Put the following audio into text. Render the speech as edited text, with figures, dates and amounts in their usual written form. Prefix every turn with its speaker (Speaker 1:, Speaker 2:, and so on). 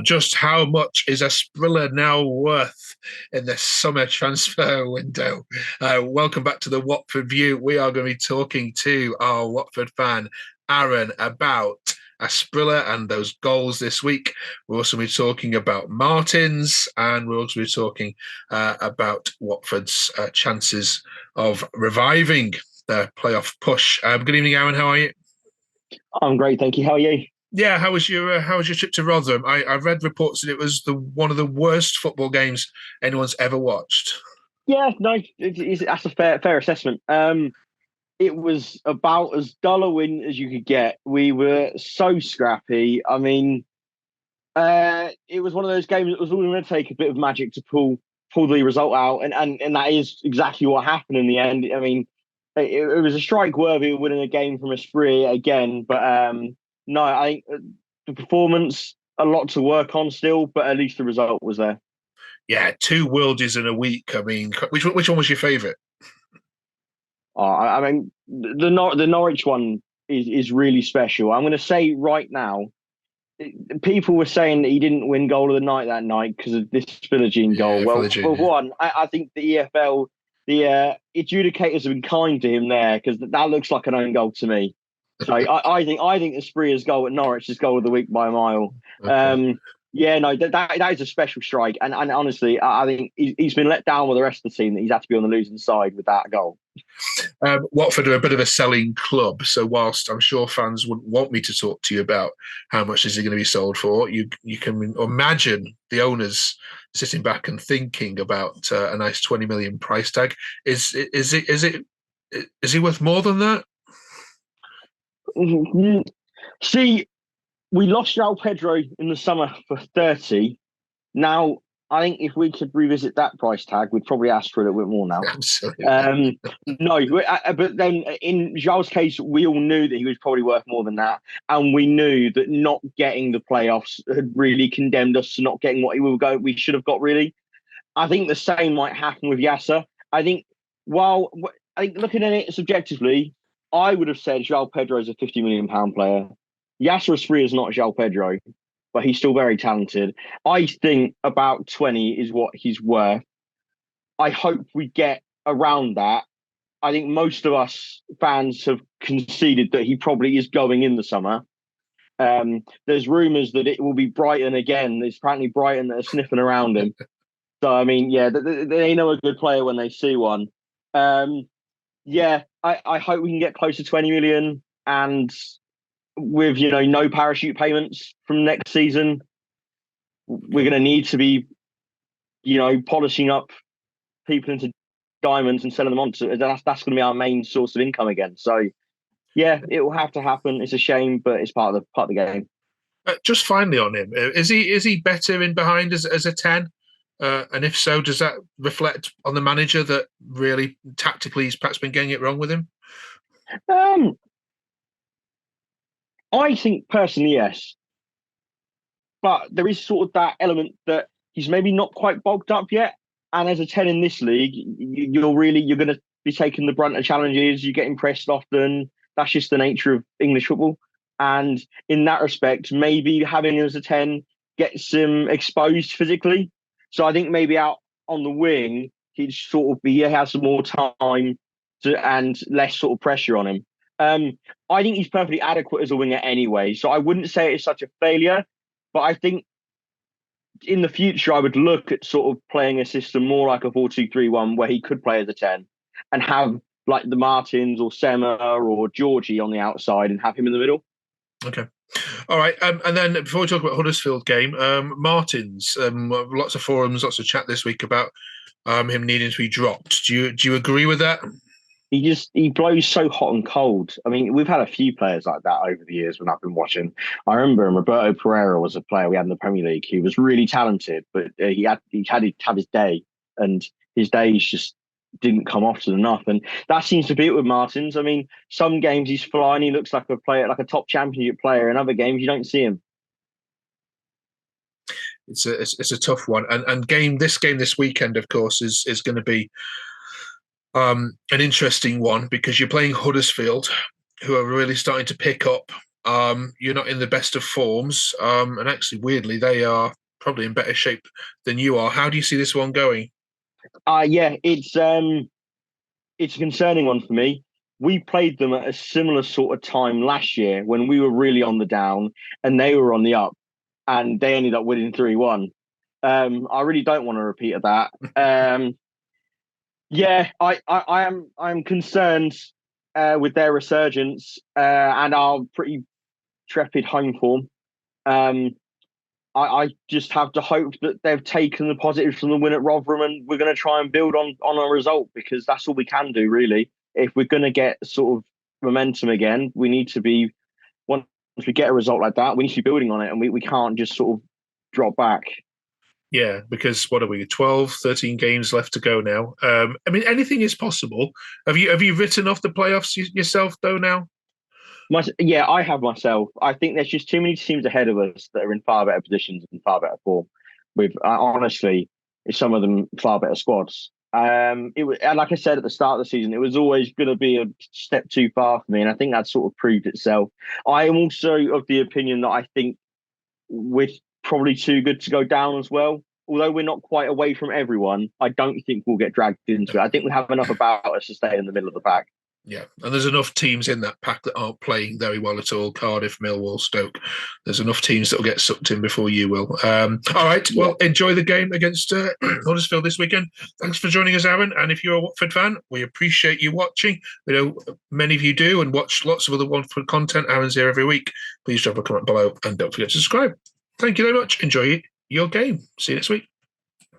Speaker 1: Just how much is Asprilla now worth in the summer transfer window? Welcome back to the Watford View. We are going to be talking to our Watford fan, Aaron, about Asprilla and those goals this week. We'll also be talking about Martins, and we'll also be talking about Watford's chances of reviving their playoff push. Good evening, Aaron. How are you?
Speaker 2: I'm great, thank you. How are you?
Speaker 1: Yeah, how was your trip to Rotherham? I've read reports that it was the one of the worst football games anyone's ever watched.
Speaker 2: Yeah, no, that's a fair assessment. It was about as dull a win as you could get. We were so scrappy. I mean, it was one of those games that was only going to take a bit of magic to pull the result out, and that is exactly what happened in the end. I mean, it was a strike worthy of winning a game from a spree again, but no, I think the performance a lot to work on still, but at least the result was there.
Speaker 1: Yeah, two Worldies in a week. I mean, which one was your favourite?
Speaker 2: I mean, the Norwich one is really special. I'm going to say right now, people were saying that he didn't win goal of the night that night because of this Philogene goal.
Speaker 1: Yeah,
Speaker 2: Well,
Speaker 1: Philogene.
Speaker 2: for
Speaker 1: Yeah.
Speaker 2: one, I think the EFL, the adjudicators have been kind to him there because that looks like an own goal to me. So I think the Spree's goal at Norwich is goal of the week by a mile.
Speaker 1: Okay.
Speaker 2: Um, yeah, no, that is a special strike, and honestly, I think he's been let down with the rest of the team that he's had to be on the losing side with that goal.
Speaker 1: Watford are a bit of a selling club, so whilst I'm sure fans wouldn't want me to talk to you about how much is it going to be sold for, you can imagine the owners sitting back and thinking about a nice 20 million price tag. Is he worth more than that?
Speaker 2: See, we lost João Pedro in the summer for 30. Now, I think if we could revisit that price tag, we'd probably ask for a little bit more now.
Speaker 1: Absolutely.
Speaker 2: Um, no, but then in João's case, we all knew that he was probably worth more than that, and we knew that not getting the playoffs had really condemned us to not getting what we should have got. Really, I think the same might happen with Yasser. I think while I think looking at it subjectively, I would have said João Pedro is a £50 million player. Yasser Asprilla is not João Pedro, but he's still very talented. I think about 20 is what he's worth. I hope we get around that. I think most of us fans have conceded that he probably is going in the summer. There's rumours that it will be Brighton again. There's apparently Brighton that are sniffing around him. So, I mean, yeah, they know a good player when they see one. Um, yeah, I hope we can get close to 20 million and with, no parachute payments from next season, we're going to need to be, polishing up people into diamonds and selling them on to that's going to be our main source of income again. So yeah, it will have to happen. It's a shame, but it's part of the game.
Speaker 1: Just finally on him, is he better in behind as a 10? And if so, does that reflect on the manager that really tactically he's perhaps been getting it wrong with him?
Speaker 2: Um, I think personally, yes, but there is sort of that element that he's maybe not quite bogged up yet. And as a 10 in this league, you're going to be taking the brunt of challenges. You get impressed often. That's just the nature of English football. And in that respect, maybe having him as a 10 gets him exposed physically. So I think maybe out on the wing, he has some more time and less sort of pressure on him. I think he's perfectly adequate as a winger anyway. So I wouldn't say it's such a failure, but I think in the future, I would look at sort of playing a system more like a 4-2-3-1 where he could play as a 10 and have like the Martins or Sema or Georgie on the outside and have him in the middle.
Speaker 1: Okay. All right. And then before we talk about Huddersfield game, Martins, lots of forums, lots of chat this week about him needing to be dropped. Do you agree with that?
Speaker 2: He blows so hot and cold. I mean, we've had a few players like that over the years when I've been watching. I remember Roberto Pereira was a player we had in the Premier League. He was really talented, but he had to have his day, and his days just didn't come often enough. And that seems to be it with Martins. I mean, some games he's flying, he looks like a player, like a top championship player. In other games, you don't see him.
Speaker 1: It's a tough one, and this game this weekend, of course, is going to be an interesting one because you're playing Huddersfield, who are really starting to pick up You're not in the best of forms, and actually, weirdly, they are probably in better shape than you are. How do you see this one going?
Speaker 2: Yeah, it's a concerning one for me. We played them at a similar sort of time last year when we were really on the down and they were on the up, and they ended up winning 3-1. I really don't want to repeat of that. Yeah, I'm concerned with their resurgence and our pretty trepid home form. Um, I just have to hope that they've taken the positives from the win at Rotherham, and we're going to try and build on a result, because that's all we can do, really. If we're going to get sort of momentum again, we need to be, once we get a result like that, we need to be building on it, and we can't just sort of drop back.
Speaker 1: Yeah, because what are we, 12, 13 games left to go now? I mean, anything is possible. Have you written off the playoffs yourself, though, now?
Speaker 2: Yeah, I have myself. I think there's just too many teams ahead of us that are in far better positions and far better form. With honestly, some of them far better squads. It was, and like I said at the start of the season, it was always going to be a step too far for me, and I think that sort of proved itself. I am also of the opinion that I think we're probably too good to go down as well. Although we're not quite away from everyone, I don't think we'll get dragged into it. I think we have enough about us to stay in the middle of the pack.
Speaker 1: Yeah, and there's enough teams in that pack that aren't playing very well at all. Cardiff, Millwall, Stoke. There's enough teams that will get sucked in before you will. All right, well, enjoy the game against Huddersfield this weekend. Thanks for joining us, Aaron. And if you're a Watford fan, we appreciate you watching. We know many of you do and watch lots of other Watford content. Aaron's here every week. Please drop a comment below and don't forget to subscribe. Thank you very much. Enjoy your game. See you next week.